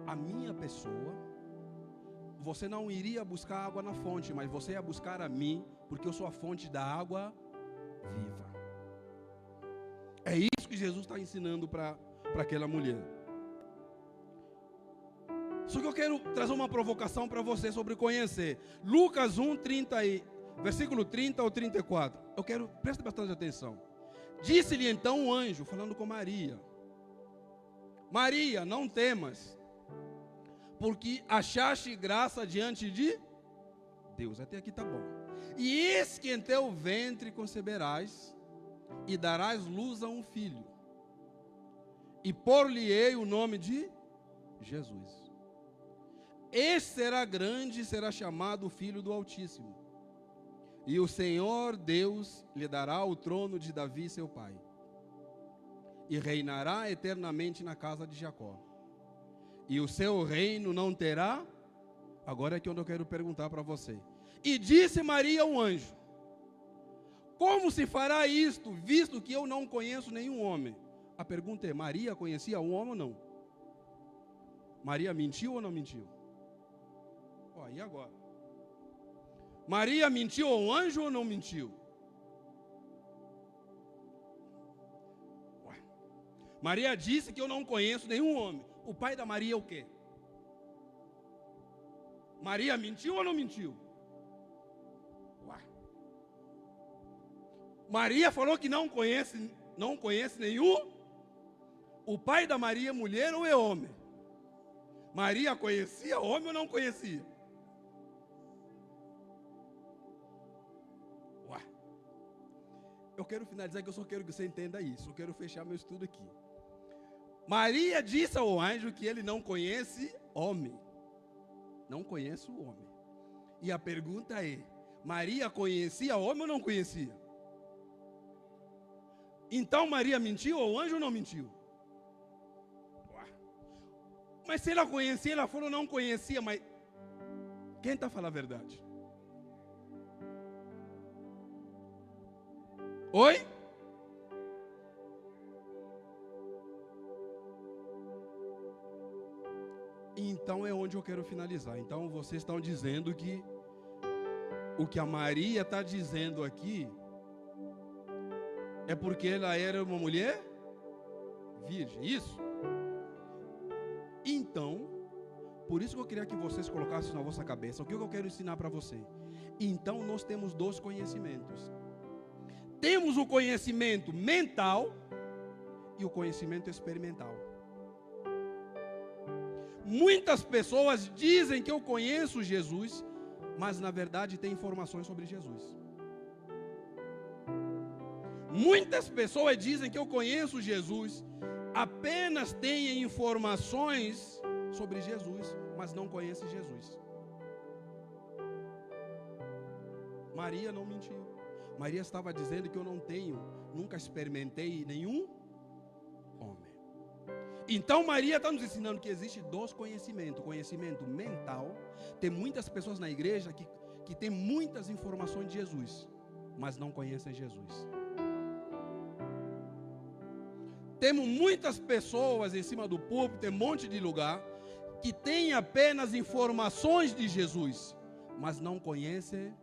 a minha pessoa, você não iria buscar água na fonte, mas você ia buscar a mim, porque eu sou a fonte da água viva. É isso que Jesus está ensinando para aquela mulher. Só que eu quero trazer uma provocação para você sobre conhecer. Lucas 1, versículo 30 ao 34. Eu quero, preste bastante atenção. Disse-lhe então um anjo, falando com Maria: Maria, não temas, porque achaste graça diante de Deus. Até aqui está bom. E eis que em teu ventre conceberás, e darás luz a um filho, e por-lhe-ei o nome de Jesus. Este será grande e será chamado Filho do Altíssimo. E o Senhor Deus lhe dará o trono de Davi, seu pai, e reinará eternamente na casa de Jacó. E o seu reino não terá... Agora é que eu quero perguntar para você. E disse Maria ao anjo: como se fará isto, visto que eu não conheço nenhum homem? A pergunta é, Maria conhecia um homem ou não? Maria mentiu ou não mentiu? E agora? Maria mentiu ao anjo ou não mentiu? Maria disse que eu não conheço nenhum homem. O pai da Maria é o quê? Maria mentiu ou não mentiu? Maria falou que não conhece nenhum. O pai da Maria é mulher ou é homem? Maria conhecia homem ou não conhecia? Eu quero finalizar que eu só quero que você entenda isso. Eu quero fechar meu estudo aqui. Maria disse ao anjo que ele não conhece homem. Não conhece o homem. E a pergunta é, Maria conhecia homem ou não conhecia? Então Maria mentiu ou o anjo não mentiu? Mas se ela conhecia, ela falou não conhecia, mas quem está falando a verdade? Oi? Então é onde eu quero finalizar. Então vocês estão dizendo que o que a Maria está dizendo aqui é porque ela era uma mulher virgem, isso? Então, por isso que eu queria que vocês colocassem na vossa cabeça, o que eu quero ensinar para você? Então nós temos dois conhecimentos. Temos o conhecimento mental e o conhecimento experimental. Muitas pessoas dizem que eu conheço Jesus, mas na verdade tem informações sobre Jesus. Muitas pessoas dizem que eu conheço Jesus, apenas têm informações sobre Jesus, mas não conhecem Jesus. Maria não mentiu. Maria estava dizendo que eu não tenho, nunca experimentei nenhum homem. Então Maria está nos ensinando que existe dois conhecimentos. Conhecimento mental. Tem muitas pessoas na igreja que tem muitas informações de Jesus, mas não conhecem Jesus. Temos muitas pessoas em cima do púlpito, tem um monte de lugar, que tem apenas informações de Jesus, mas não conhecem,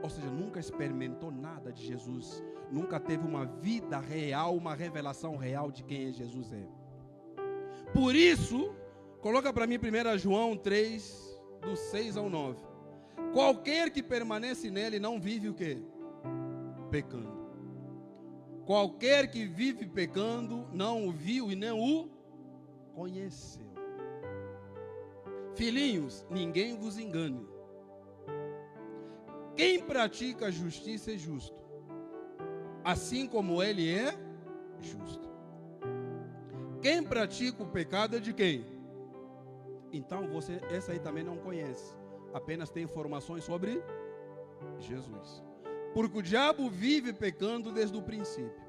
ou seja, nunca experimentou nada de Jesus, nunca teve uma vida real, uma revelação real de quem Jesus é. Por isso, coloca para mim 1 João 3, do 6 ao 9. Qualquer que permanece nele não vive o quê? Pecando. Qualquer que vive pecando não o viu e nem o conheceu. Filhinhos, ninguém vos engane. Quem pratica a justiça é justo, assim como ele é justo. Quem pratica o pecado é de quem? Então você, essa aí também não conhece, apenas tem informações sobre Jesus. Porque o diabo vive pecando desde o princípio.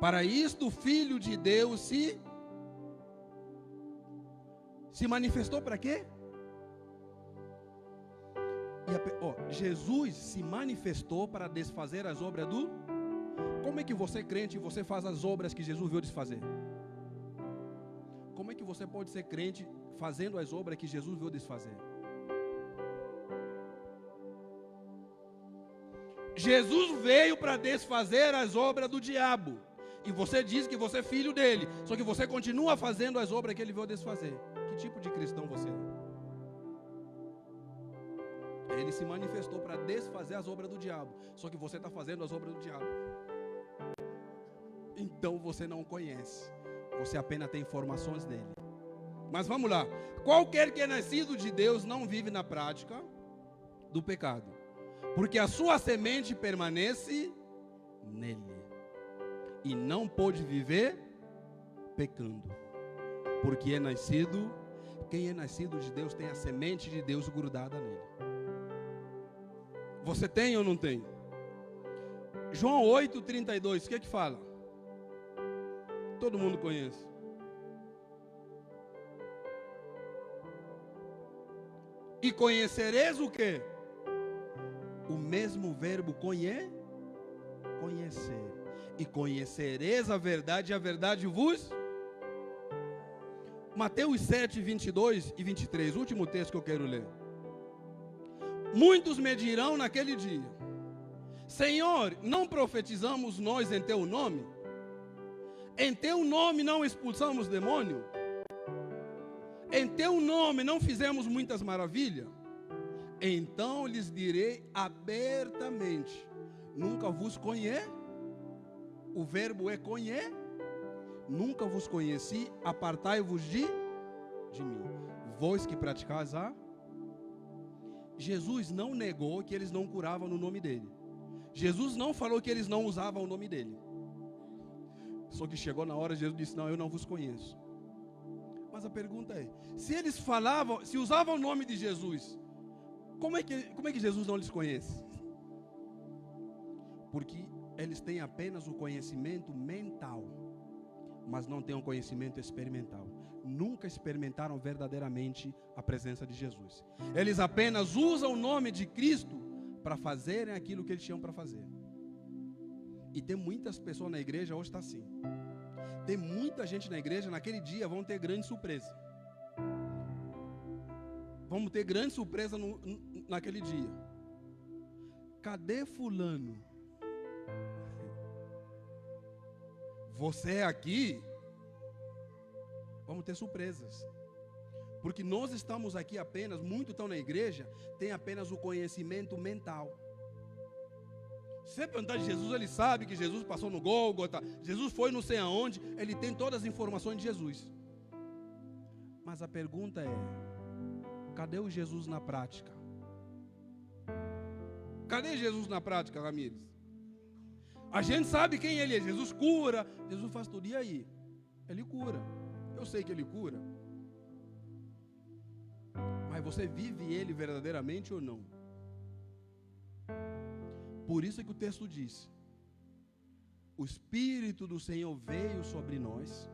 Para isto o Filho de Deus se manifestou para quê? Jesus se manifestou para desfazer as obras do... Como é que você é crente e você faz as obras que Jesus veio desfazer? Como é que você pode ser crente fazendo as obras que Jesus veio desfazer? Jesus veio para desfazer as obras do diabo. E você diz que você é filho dele. Só que você continua fazendo as obras que ele veio desfazer. Que tipo de cristão você é? Ele se manifestou para desfazer as obras do diabo. Só que você está fazendo as obras do diabo. Então você não conhece. Você apenas tem informações dele. Mas vamos lá. Qualquer que é nascido de Deus não vive na prática do pecado, porque a sua semente permanece nele. E não pode viver pecando, porque é nascido. Quem é nascido de Deus tem a semente de Deus grudada nele. Você tem ou não tem? João 8,32, o que é que fala? Todo mundo conhece. E conhecereis o quê? O mesmo verbo conhecer. E conhecereis a verdade vos... Mateus 7, 22 e 23, último texto que eu quero ler. Muitos me dirão naquele dia: Senhor, não profetizamos nós em teu nome? Em teu nome não expulsamos demônio? Em teu nome não fizemos muitas maravilhas? Então lhes direi abertamente: nunca vos conheci. O verbo é conhecer. Nunca vos conheci, apartai-vos de mim. Vós que praticais a... Jesus não negou que eles não curavam no nome dele. Jesus não falou que eles não usavam o nome dele. Só que chegou na hora, Jesus disse: não, eu não vos conheço. Mas a pergunta é, se eles falavam, se usavam o nome de Jesus, como é que Jesus não lhes conhece? Porque eles têm apenas o conhecimento mental, mas não têm um conhecimento experimental. Nunca experimentaram verdadeiramente a presença de Jesus. Eles apenas usam o nome de Cristo para fazerem aquilo que eles tinham para fazer. E tem muitas pessoas na igreja hoje está assim. tem muita gente na igreja, naquele dia vão ter grande surpresa. Vamos ter grande surpresa naquele dia. Cadê fulano? Você é aqui? Vamos ter surpresas. Porque nós estamos aqui apenas, muitos estão na igreja, tem apenas o conhecimento mental. Se você perguntar de Jesus, ele sabe que Jesus passou no Gólgota, Jesus foi não sei aonde, ele tem todas as informações de Jesus. Mas a pergunta é, cadê o Jesus na prática? Cadê Jesus na prática, Ramires? A gente sabe quem ele é. Jesus cura, Jesus faz tudo. E aí? Ele cura. Eu sei que ele cura. Mas você vive ele verdadeiramente ou não? Por isso é que o texto diz: o Espírito do Senhor veio sobre nós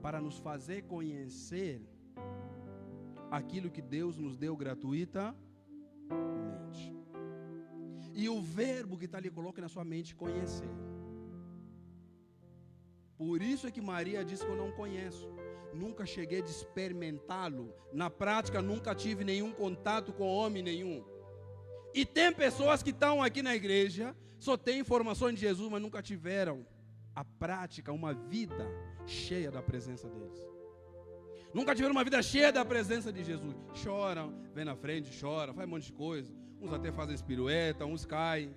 para nos fazer conhecer aquilo que Deus nos deu gratuitamente. E o verbo que está ali, coloque na sua mente, conhecer. Por isso é que Maria disse que eu não conheço. Nunca cheguei a experimentá-lo. Na prática, nunca tive nenhum contato com homem nenhum. E tem pessoas que estão aqui na igreja, só têm informações de Jesus, mas nunca tiveram a prática, uma vida cheia da presença deles. Nunca tiveram uma vida cheia da presença de Jesus. Choram, vem na frente, choram, faz um monte de coisa. Uns até fazem pirueta, uns caem.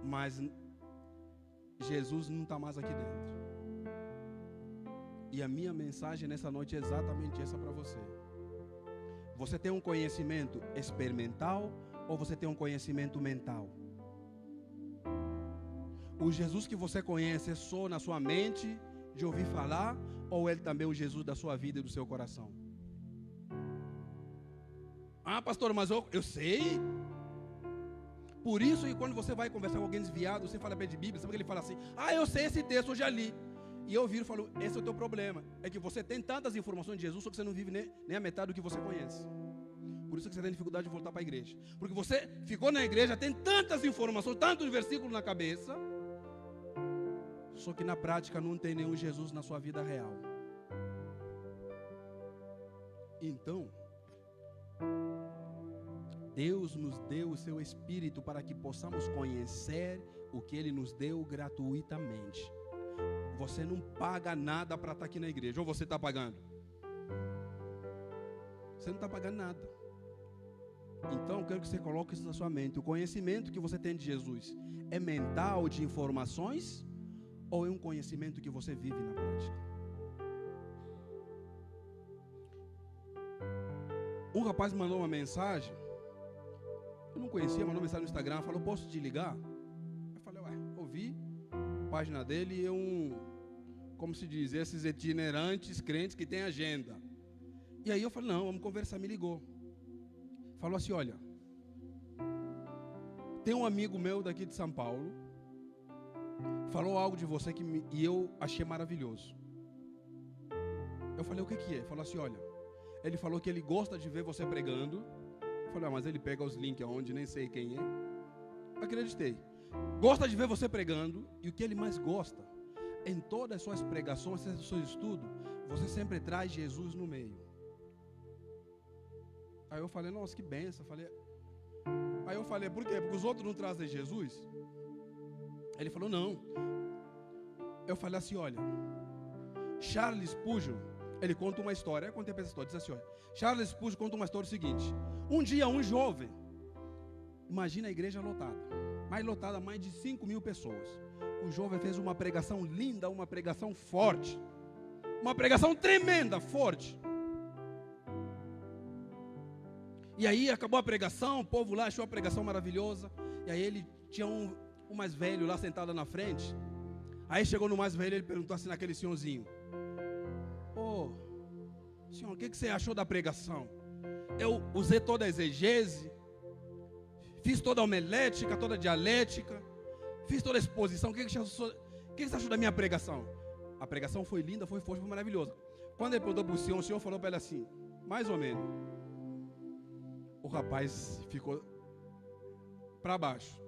Mas Jesus não está mais aqui dentro. E a minha mensagem nessa noite é exatamente essa para você. Você tem um conhecimento experimental ou você tem um conhecimento mental? O Jesus que você conhece é só na sua mente, de ouvir falar, ou ele também é o Jesus da sua vida e do seu coração? Ah, pastor, mas eu sei. Por isso que quando você vai conversar com alguém desviado, você fala bem de Bíblia, sabe que ele fala assim: ah, eu sei esse texto, eu já li. E eu viro e falo: esse é o teu problema. É que você tem tantas informações de Jesus, só que você não vive nem a metade do que você conhece. Por isso que você tem dificuldade de voltar para a igreja. Porque você ficou na igreja, tem tantas informações, tantos versículos na cabeça, só que na prática não tem nenhum Jesus na sua vida real. Então, Deus nos deu o seu Espírito para que possamos conhecer o que Ele nos deu gratuitamente. Você não paga nada para estar aqui na igreja. Ou você está pagando? Você não está pagando nada. Então, eu quero que você coloque isso na sua mente. O conhecimento que você tem de Jesus é mental, de informações, ou é um conhecimento que você vive na prática? Um rapaz me mandou uma mensagem. Eu não conhecia, mandou uma mensagem no Instagram. Falou: posso te ligar? Eu falei: ué, ouvi a página dele e como se diz, esses itinerantes crentes que têm agenda. E aí eu falei: não, vamos conversar. Me ligou. Falou assim: olha, tem um amigo meu daqui de São Paulo, falou algo de você e eu achei maravilhoso. Eu falei: o que é? Falou assim: olha, ele falou que ele gosta de ver você pregando. Eu falei: mas ele pega os links aonde nem sei quem é. Acreditei. Gosta de ver você pregando, e o que ele mais gosta, em todas as suas pregações, no seu estudo, você sempre traz Jesus no meio. Aí eu falei: nossa, que benção. Aí eu falei: por quê? Porque os outros não trazem Jesus? Ele falou: não. Eu falei assim: olha, Charles Spurgeon, ele conta uma história. Eu contei para essa história. Diz assim: olha, Charles Spurgeon conta uma história seguinte. Um dia um jovem, imagina a igreja lotada, mais lotada, mais de 5.000 pessoas. O jovem fez uma pregação linda, uma pregação forte, uma pregação tremenda, forte. E aí acabou a pregação, o povo lá achou a pregação maravilhosa. E aí ele tinha um mais velho lá sentado na frente. Aí chegou no mais velho, ele perguntou assim naquele senhorzinho: ô, senhor, o que você achou da pregação? Eu usei toda a exegese, fiz toda a homilética, toda a dialética, fiz toda a exposição. O que você achou da minha pregação? A pregação foi linda, foi forte, foi maravilhosa. Quando ele perguntou para o senhor falou para ele assim: mais ou menos. O rapaz ficou para baixo.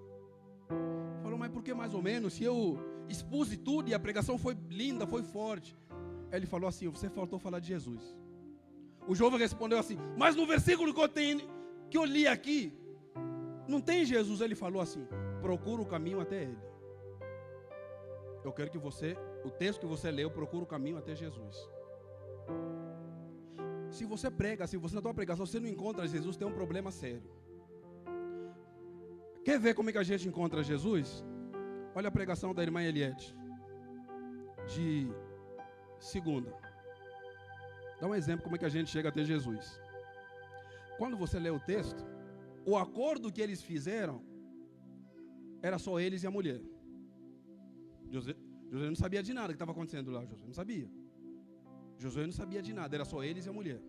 Falou: mas por que mais ou menos? Se eu expus tudo e a pregação foi linda, foi forte. Aí ele falou assim: você faltou falar de Jesus. O jovem respondeu assim: mas no versículo que eu li aqui, não tem Jesus. Ele falou assim: procura o caminho até ele. Eu quero que você, o texto que você leu, procura o caminho até Jesus. Se você prega, se você na tua pregação você não encontra Jesus, tem um problema sério. Quer ver como é que a gente encontra Jesus? Olha a pregação da irmã Eliette, de segunda. Dá um exemplo como é que a gente chega até Jesus. Quando você lê o texto, o acordo que eles fizeram era só eles e a mulher. José não sabia de nada que estava acontecendo lá. José não sabia. Josué não sabia de nada, era só eles e a mulher.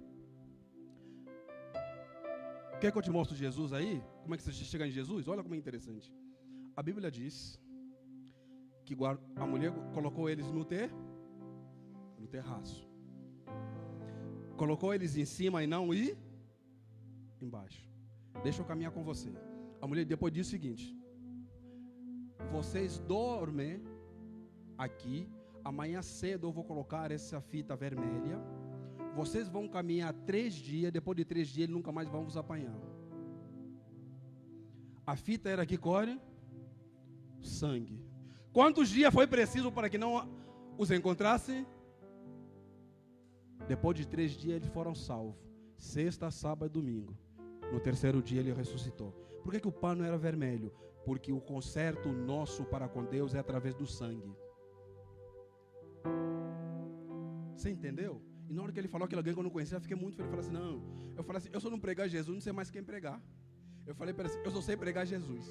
Quer que eu te mostre Jesus aí? Como é que você chega em Jesus? Olha como é interessante. A Bíblia diz que a mulher colocou eles no terraço. Colocou eles em cima e não embaixo. Deixa eu caminhar com você. A mulher depois disse o seguinte: vocês dormem aqui. Amanhã cedo eu vou colocar essa fita vermelha. Vocês vão caminhar 3 dias. Depois de 3 dias, eles nunca mais vão vos apanhar. A fita era que corre sangue. Quantos dias foi preciso para que não os encontrassem? Depois de 3 dias, eles foram salvos. Sexta, sábado e domingo. No 3º dia, ele ressuscitou. Por que o pano era vermelho? Porque o conserto nosso para com Deus é através do sangue. Você entendeu? E na hora que ele falou aquele alguém que eu não conhecia, eu fiquei muito feliz. Eu falei assim: não. Eu falei assim: eu só não pregar Jesus, não sei mais quem pregar. Eu falei para ele assim: eu só sei pregar Jesus.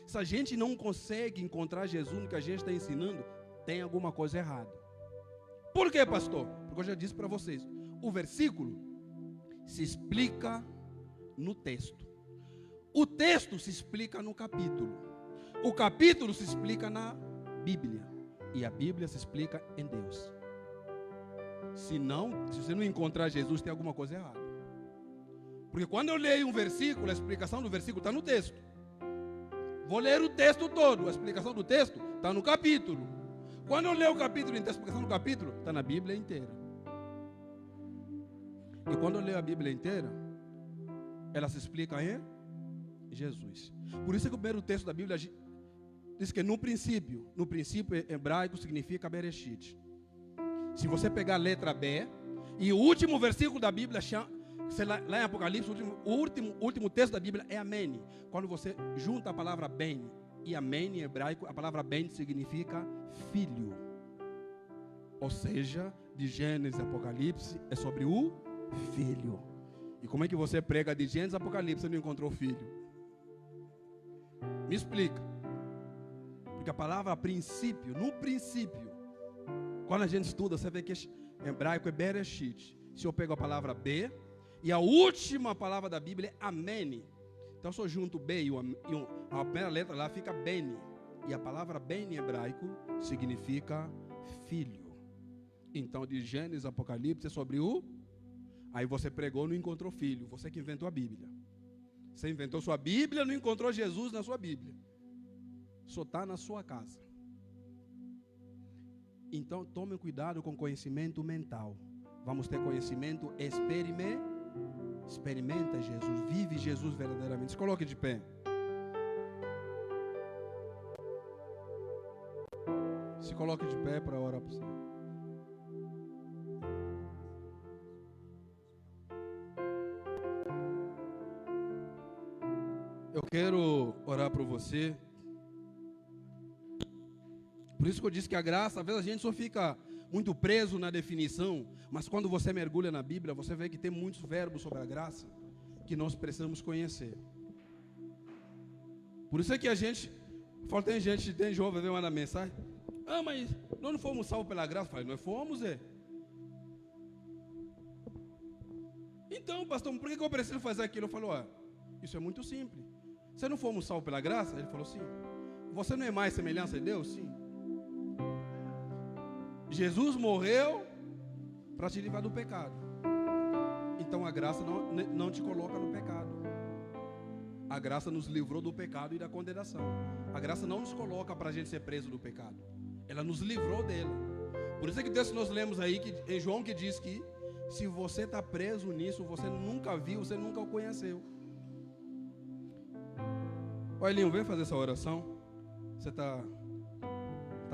Se a gente não consegue encontrar Jesus no que a gente está ensinando, tem alguma coisa errada. Por quê, pastor? Porque eu já disse para vocês: o versículo se explica no texto. O texto se explica no capítulo. O capítulo se explica na Bíblia. E a Bíblia se explica em Deus. Se você não encontrar Jesus, tem alguma coisa errada. Porque quando eu leio um versículo, a explicação do versículo está no texto. Vou ler o texto todo, a explicação do texto está no capítulo. Quando eu leio o capítulo inteiro, a explicação do capítulo está na Bíblia inteira. E quando eu leio a Bíblia inteira, ela se explica em Jesus. Por isso é que o primeiro texto da Bíblia diz que no princípio hebraico significa Bereshit. Se você pegar a letra B, e o último versículo da Bíblia, lá em Apocalipse, o último texto da Bíblia é Amém. Quando você junta a palavra Ben e Amém em hebraico, a palavra Ben significa filho. Ou seja, de Gênesis e Apocalipse é sobre o filho. E como é que você prega de Gênesis e Apocalipse e não encontrou filho? Me explica. Porque a palavra princípio, no princípio, quando a gente estuda, você vê que em hebraico é Bereshit. Se eu pego a palavra B, e a última palavra da Bíblia é Amém. Então, se eu junto B e a primeira letra lá fica Ben. E a palavra Ben em hebraico significa filho. Então, de Gênesis, Apocalipse é sobre o... Aí você pregou, não encontrou filho. Você que inventou a Bíblia. Você inventou sua Bíblia, não encontrou Jesus na sua Bíblia. Só está na sua casa. Então, tome cuidado com conhecimento mental. Vamos ter conhecimento experimenta Jesus, vive Jesus verdadeiramente. Se coloque de pé. Se coloque de pé para orar para você. Eu quero orar por você. Por isso que eu disse que a graça, às vezes a gente só fica muito preso na definição, mas quando você mergulha na Bíblia, você vê que tem muitos verbos sobre a graça que nós precisamos conhecer. Por isso é que tem jovem vem mandar mensagem: ah, mas nós não fomos salvos pela graça. Eu falei: nós fomos, Então, pastor, por que eu preciso fazer aquilo? Eu falei: isso é muito simples. Você não fomos salvos pela graça? Ele falou: sim. Você não é mais semelhança de Deus? Sim. Jesus morreu para te livrar do pecado. Então a graça não te coloca no pecado. A graça nos livrou do pecado e da condenação. A graça não nos coloca para a gente ser preso do pecado. Ela nos livrou dele. Por isso é que Deus, nós lemos aí em João, que diz que se você está preso nisso, você nunca viu, você nunca o conheceu. Oi, Elinho, vem fazer essa oração. Você está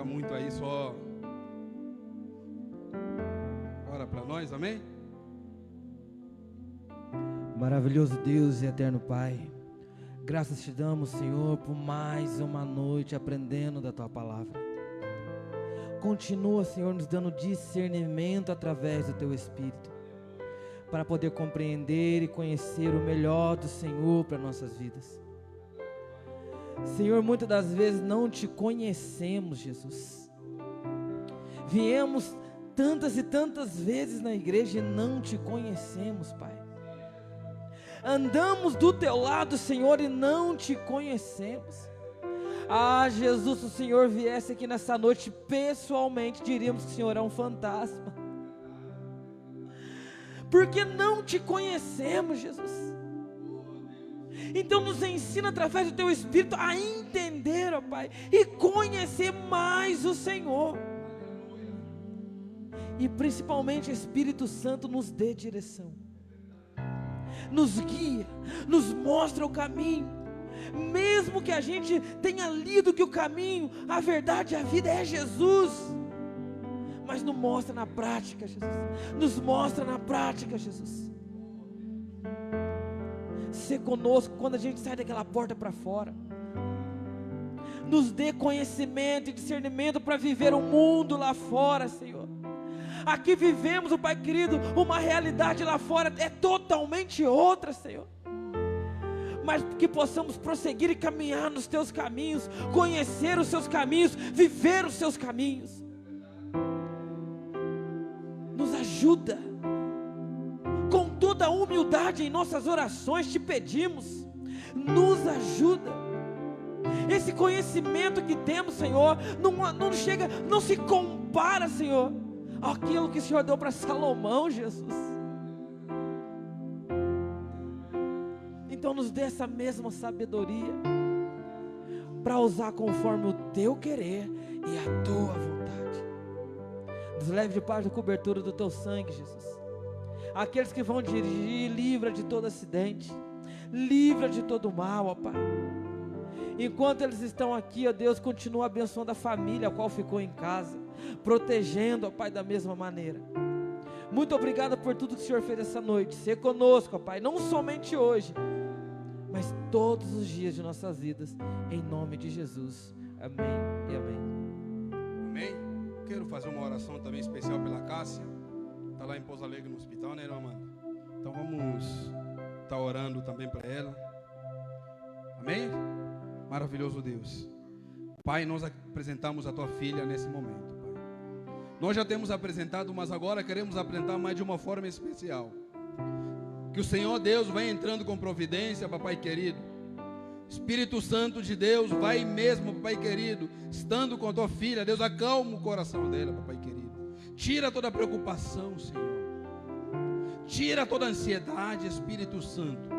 muito aí só. Ora para nós, amém?
Maravilhoso Deus e eterno Pai, graças te damos, Senhor, por mais uma noite aprendendo da Tua Palavra. Continua, Senhor, nos dando discernimento através do Teu Espírito, para poder compreender e conhecer o melhor do Senhor para nossas vidas. Senhor, muitas das vezes não Te conhecemos, Jesus. Viemos tantas e tantas vezes na igreja e não Te conhecemos, Pai. Andamos do Teu lado, Senhor, e não Te conhecemos. Ah, Jesus, se o Senhor viesse aqui nessa noite pessoalmente, diríamos que o Senhor é um fantasma, porque não Te conhecemos, Jesus. Então nos ensina através do Teu Espírito a entender, ó Pai, e conhecer mais o Senhor. E principalmente, Espírito Santo, nos dê direção, nos guia, nos mostra o caminho. Mesmo que a gente tenha lido que o caminho, a verdade e a vida é Jesus, mas nos mostra na prática, Jesus. Nos mostra na prática, Jesus. Ser conosco quando a gente sai daquela porta para fora. Nos dê conhecimento e discernimento para viver o mundo lá fora, Senhor. Aqui vivemos, Pai querido, uma realidade lá fora é totalmente outra, Senhor. Mas que possamos prosseguir e caminhar nos Teus caminhos, conhecer os Seus caminhos, viver os Seus caminhos. Nos ajuda. Com toda a humildade em nossas orações Te pedimos, nos ajuda. Esse conhecimento que temos, Senhor, não chega, não se compara, Senhor, àquilo que o Senhor deu para Salomão, Jesus. Então nos dê essa mesma sabedoria, para usar conforme o Teu querer e a Tua vontade. Nos leve debaixo da cobertura do Teu sangue, Jesus. Aqueles que vão dirigir, livra de todo acidente, livra de todo mal, ó Pai. Enquanto eles estão aqui, ó Deus, continua abençoando a família a qual ficou em casa, protegendo, ó Pai, da mesma maneira. Muito obrigado por tudo que o Senhor fez essa noite. Ser conosco, ó Pai, não somente hoje, mas todos os dias de nossas vidas, em nome de Jesus. Amém e amém.
Amém. Quero fazer uma oração também especial pela Cássia. Está lá em Pouso Alegre no hospital, né, irmã Amanda? Então vamos estar orando também para ela. Amém? Maravilhoso Deus. Pai, nós apresentamos a Tua filha nesse momento, Pai. Nós já temos apresentado, mas agora queremos apresentar mais de uma forma especial. Que o Senhor Deus vai entrando com providência, papai querido. Espírito Santo de Deus, vai mesmo, papai querido, estando com a Tua filha, Deus, acalma o coração dela, papai querido. Tira toda a preocupação, Senhor. Tira toda a ansiedade, Espírito Santo.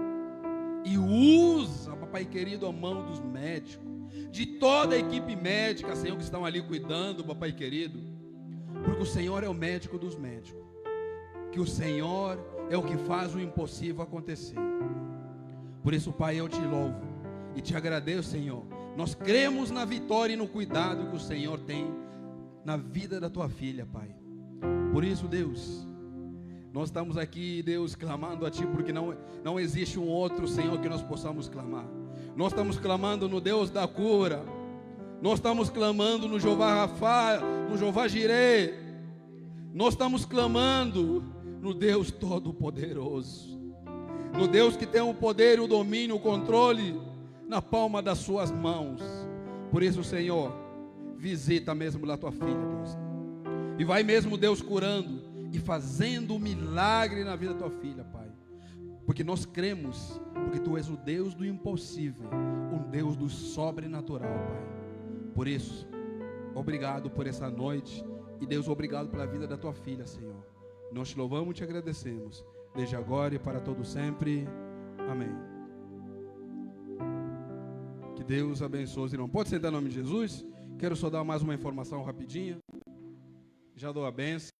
E usa, papai querido, a mão dos médicos, de toda a equipe médica, Senhor, que estão ali cuidando, papai querido. Porque o Senhor é o médico dos médicos. Que o Senhor é o que faz o impossível acontecer. Por isso, Pai, eu Te louvo e Te agradeço, Senhor. Nós cremos na vitória e no cuidado que o Senhor tem na vida da Tua filha, Pai. Por isso, Deus, nós estamos aqui, Deus, clamando a Ti, porque não existe um outro, Senhor, que nós possamos clamar. Nós estamos clamando no Deus da cura. Nós estamos clamando no Jeová Rafá, no Jeová Jireh. Nós estamos clamando no Deus Todo-Poderoso, no Deus que tem o poder, o domínio, o controle na palma das Suas mãos. Por isso, Senhor, visita mesmo lá Tua filha, Deus, e vai mesmo, Deus, curando e fazendo um milagre na vida da Tua filha, Pai, porque nós cremos, porque Tu és o Deus do impossível, um Deus do sobrenatural, Pai. Por isso, obrigado por essa noite, e Deus, obrigado pela vida da Tua filha, Senhor. Nós Te louvamos e Te agradecemos, desde agora e para todo sempre. Amém. Que Deus abençoe os irmãos. Pode sentar em nome de Jesus? Quero só dar mais uma informação rapidinha. Já dou a benção.